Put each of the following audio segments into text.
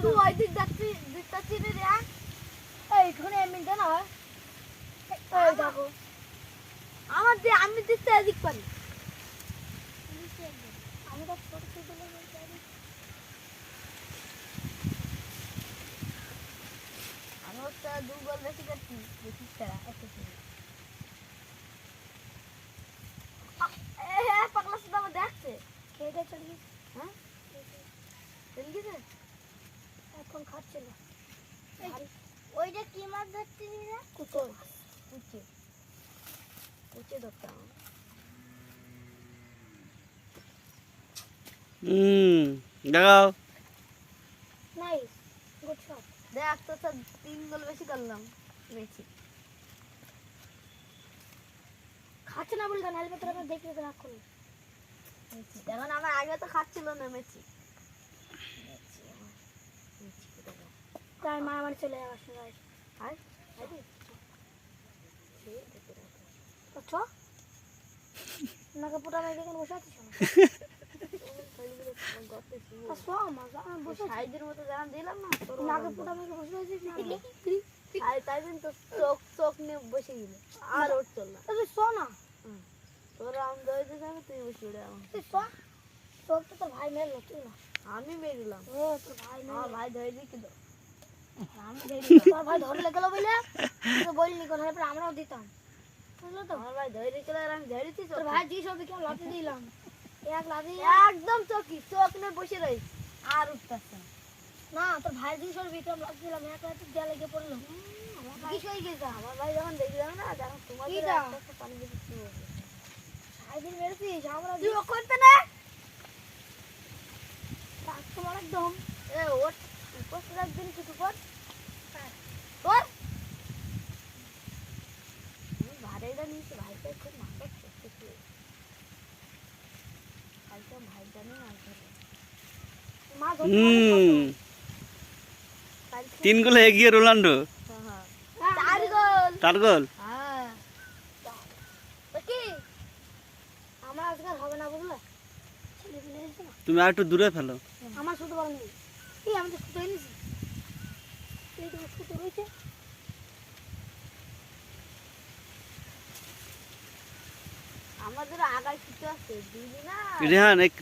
তুই ওই দিক দেখতে রে এইখানে এমনিটা না হয় এই দেখো আমি দেখতে এদিক পারি আমি তো ছোট ছোট আমি ওটা 2 গোল বেশি করছি বেশি খেলা এত পাগলা সুদা আমার দেখছে খেয়ে চলে গেছে হ্যাঁ চলে গেছে এখন খাচ্ছে না ওইটা কি মাছ ধরছিস রে কুচো কুচে কুচে ধরতাম দেখাও নাইস গুড শট দেখ তো স্যার 3 গোল বেশি করলাম মেসি খাচ্ছে না বলতে নালে তোরা আমরা দেখে তো রাখো মেসি এখন আমার আগে তো খাচ্ছিল না মেসি তাই মা আমার চলে যাওয়ার সময় আর আচ্ছা নাকে পুটা মেয়ে দেখে বসে আছিস সাইজের মতো জানা দিলাম না নাকে পুটা মেয়ে বসে আছিস আর তাই জন্য তো চোখ নিয়ে বসে গেল আর ওর চল না শো না তোর আম ধরে দিস আমি তুই বসে উড়ে আমার চোখ তো তোর ভাই মেরলো তুই না আমি মেরলাম ও তোর ভাই আমার ভাই ধরে দিই কিন্তু আমি ধরে তোর ভাই ধরলে গেল বলে তো বলিনি কোন পর আমরাও দিতাম বুঝলো তো আমার ভাই ধরে দিছিল আর আমি ধরে দিছি তোর ভাই জি সবই কেমন লাথি দিলাম এক লাথি একদম চোখ নিয়ে বসে রই আর উঠতেছে না তোর ভাই জি সবই কেমন লাথি দিলাম এক লাথি দেয়া লেগে পড়লো কি কই গেছে আমার ভাই যখন দেখলাম না যখন তোমাদের একটা পানি দিতে শুরু হলো সাইদিন মেরেছিস আমরা তুই করতে না তাক তোমার একদম এ ওট উপস্থিত একদিন কিছু কর কর ভাইটা নিয়েছে ভাইটা খুব মাথা করতেছে কালকে ভাইটা নিয়ে আসবে মা 3 গোলে এগিয়ে রোনাল্ডো হ্যাঁ 4 গোল 4 গোল হ্যাঁ কি আমার আজকাল হবে না বুঝলে ছেলে পেলে এসে না তুমি আর একটু দূরে ফেলো আমার শুধু বল নেই এই আমি তো শুধু এনেছি এই তো শুধু রয়েছে আমাদের আগায় কিছু আছে দিবি না রেহান এক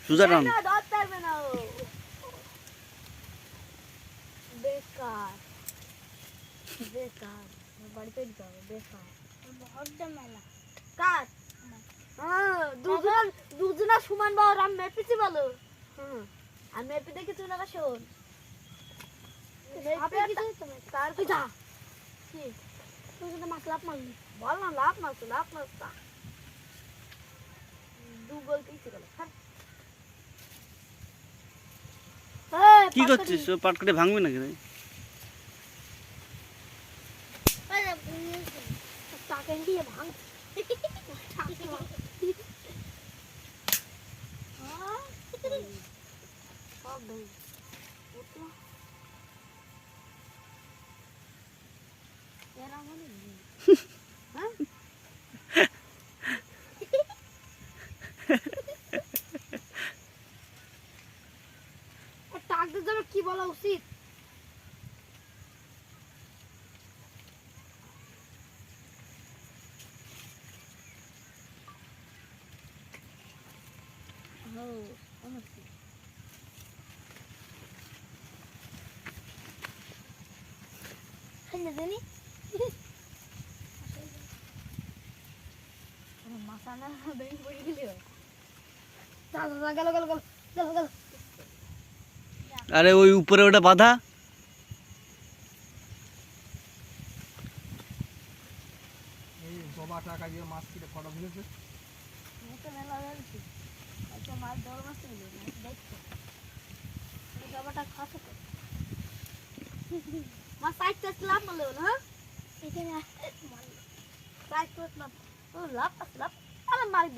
সুজা টান না ধরতে পারবে না ও বেকার বেকার বাড়িতে যাও বেকার হরদম মেলা কাট হ্যাঁ দুজনা সমান বাবার আমি মেপেছি বলো আমি মেপে দেখেছি না শোন তার যা কি তুই তো মাছ লাভ মারলি বল না লাভ মারছো লাভ মারছা 2 গোল দিয়েছি গেল কি করছিস ও পাট করে ভাঙবে নাকি রে টাকা দিয়ে ভাঙ সব ভাই এরা মানে হ্যাঁ টাকদের জন্য কি বলা উচিত জানি মাসানা বেরিয়ে পড়ে গেল গেল গেল গেল গেল গেল আরে ওই উপরে ওটা বাঁধা এই জবা টাকা দিয়ে মাছ কিনে ফটো দিয়েছে তো মেলা হয়েছে আচ্ছা মাছ বড় মাছ নিয়ে দেখছো এই জবাটা খাসো তো মাছ সাইড টেস্ট লাভ মারলো না এখানে সাইড টেস্ট লাভ ও লাভ লাভ আরে মারি